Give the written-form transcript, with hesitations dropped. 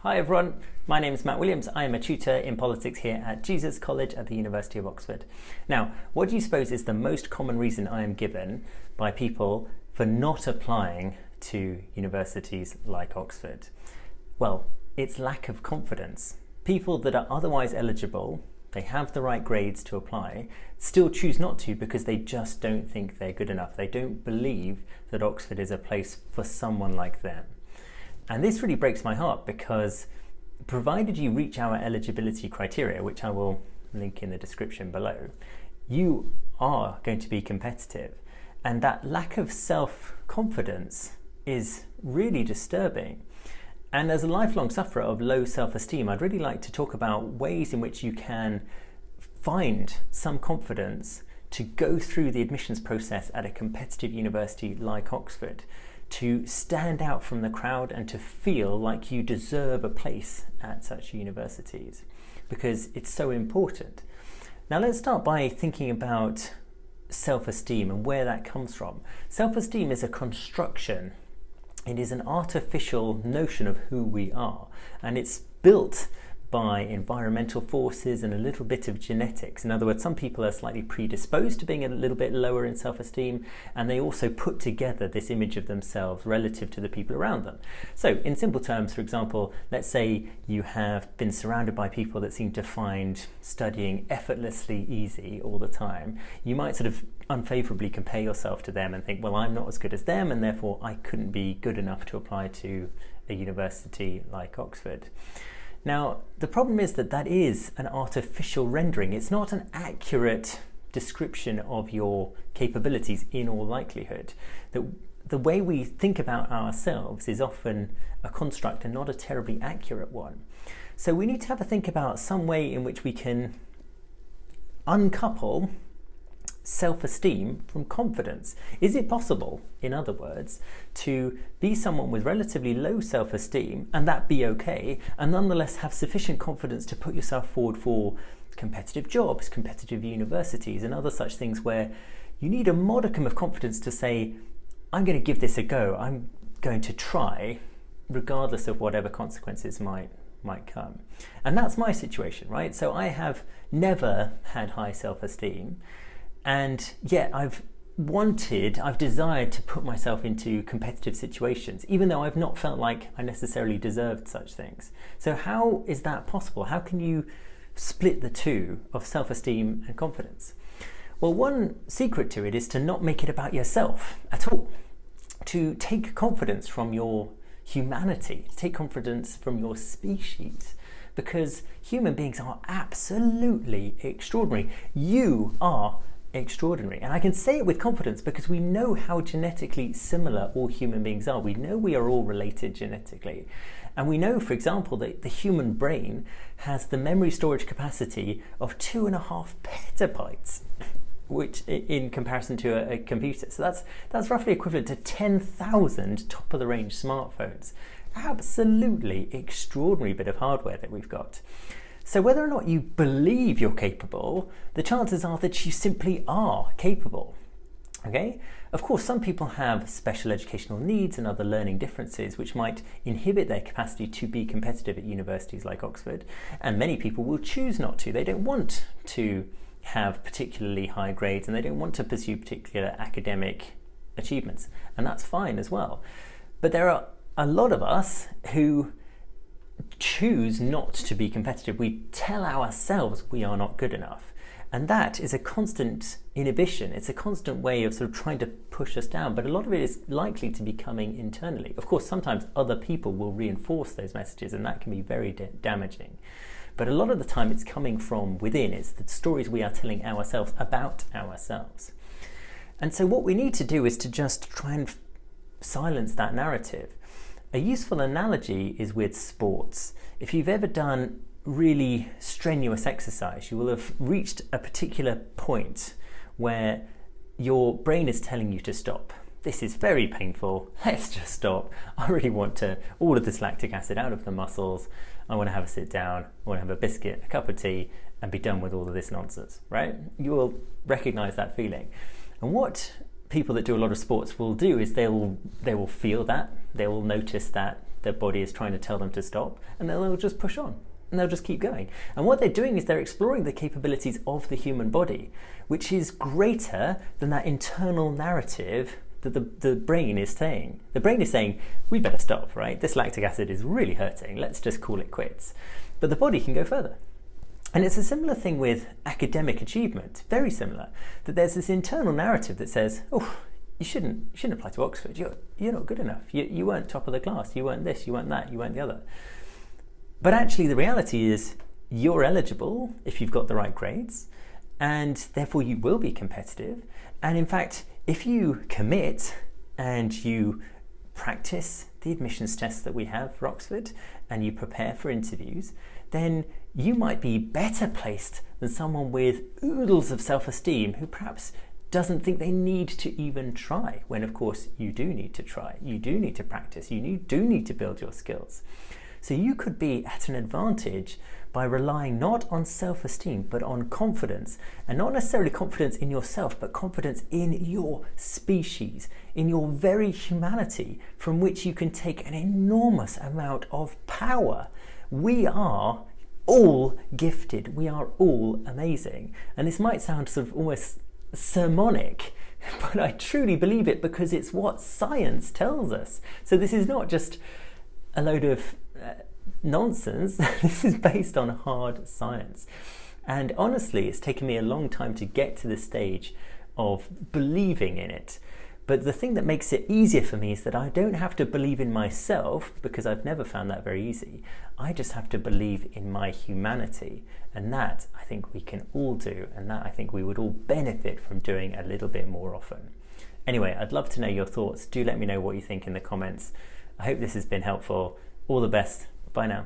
Hi everyone, my name is Matt Williams. I am a tutor in politics here at Jesus College at the University of Oxford. Now, what do you suppose is the most common reason I am given by people for not applying to universities like Oxford? Well, it's lack of confidence. People that are otherwise eligible, they have the right grades to apply, still choose not to because they just don't think they're good enough. They don't believe that Oxford is a place for someone like them. And this really breaks my heart because provided you reach our eligibility criteria, which I will link in the description below, you are going to be competitive. And that lack of self-confidence is really disturbing. And as a lifelong sufferer of low self-esteem, I'd really like to talk about ways in which you can find some confidence to go through the admissions process at a competitive university like Oxford, to stand out from the crowd and to feel like you deserve a place at such universities, because it's so important. Now let's start by thinking about self-esteem and where that comes from. Self-esteem is a construction. It is an artificial notion of who we are, and it's built by environmental forces and a little bit of genetics. In other words, some people are slightly predisposed to being a little bit lower in self-esteem, and they also put together this image of themselves relative to the people around them. So in simple terms, for example, let's say you have been surrounded by people that seem to find studying effortlessly easy all the time. You might sort of unfavorably compare yourself to them and think, well, I'm not as good as them, and therefore I couldn't be good enough to apply to a university like Oxford. Now, the problem is that that is an artificial rendering. It's not an accurate description of your capabilities in all likelihood. The way we think about ourselves is often a construct and not a terribly accurate one. So we need to have a think about some way in which we can uncouple self-esteem from confidence. Is it possible, in other words, to be someone with relatively low self-esteem and that be okay, and nonetheless have sufficient confidence to put yourself forward for competitive jobs, competitive universities, and other such things where you need a modicum of confidence to say, I'm going to give this a go, I'm going to try, regardless of whatever consequences might come. And that's my situation, right? So I have never had high self-esteem, and yet I've desired to put myself into competitive situations, even though I've not felt like I necessarily deserved such things. So how is that possible? How can you split the two of self-esteem and confidence? Well, one secret to it is to not make it about yourself at all. To take confidence from your humanity, to take confidence from your species, because human beings are absolutely extraordinary. You are extraordinary. And I can say it with confidence because we know how genetically similar all human beings are. We know we are all related genetically. And we know, for example, that the human brain has the memory storage capacity of 2.5 petabytes, which in comparison to a computer. So that's roughly equivalent to 10,000 top-of-the-range smartphones. Absolutely extraordinary bit of hardware that we've got. So whether or not you believe you're capable, the chances are that you simply are capable. Okay? Of course, some people have special educational needs and other learning differences which might inhibit their capacity to be competitive at universities like Oxford, and many people will choose not to. They don't want to have particularly high grades and they don't want to pursue particular academic achievements, and that's fine as well. But there are a lot of us who choose not to be competitive. We tell ourselves we are not good enough, and that is a constant inhibition. It's a constant way of sort of trying to push us down, but a lot of it is likely to be coming internally. Of course, sometimes other people will reinforce those messages, and that can be very damaging, but a lot of the time it's coming from within. It's the stories we are telling ourselves about ourselves. And so what we need to do is to just try and silence that narrative. A useful analogy is with sports. If you've ever done really strenuous exercise, you will have reached a particular point where your brain is telling you to stop. This is very painful, let's just stop. I really want to order this lactic acid out of the muscles. I want to have a sit down, I want to have a biscuit, a cup of tea, and be done with all of this nonsense, right? You will recognize that feeling. And what people that do a lot of sports will do is they will feel that, they will notice that their body is trying to tell them to stop, and they'll just push on. And they'll just keep going. And what they're doing is they're exploring the capabilities of the human body, which is greater than that internal narrative that the brain is saying. The brain is saying, we better stop, right? This lactic acid is really hurting. Let's just call it quits. But the body can go further. And it's a similar thing with academic achievement, very similar, that there's this internal narrative that says, oh, you shouldn't apply to Oxford. You're not good enough. You weren't top of the class. You weren't this, you weren't that, you weren't the other. But actually the reality is you're eligible if you've got the right grades, and therefore you will be competitive. And in fact, if you commit and you practice the admissions tests that we have for Oxford and you prepare for interviews, then you might be better placed than someone with oodles of self-esteem who perhaps doesn't think they need to even try, when of course you do need to try, you do need to practice, you do need to build your skills. So you could be at an advantage by relying not on self-esteem, but on confidence. And not necessarily confidence in yourself, but confidence in your species, in your very humanity, from which you can take an enormous amount of power. We are all gifted. We are all amazing. And this might sound sort of almost sermonic, but I truly believe it because it's what science tells us. So this is not just a load of nonsense. This is based on hard science. And honestly, it's taken me a long time to get to the stage of believing in it. But the thing that makes it easier for me is that I don't have to believe in myself, because I've never found that very easy. I just have to believe in my humanity. And that I think we can all do, and that I think we would all benefit from doing a little bit more often. Anyway, I'd love to know your thoughts. Do let me know what you think in the comments. I hope this has been helpful. All the best. Bye now.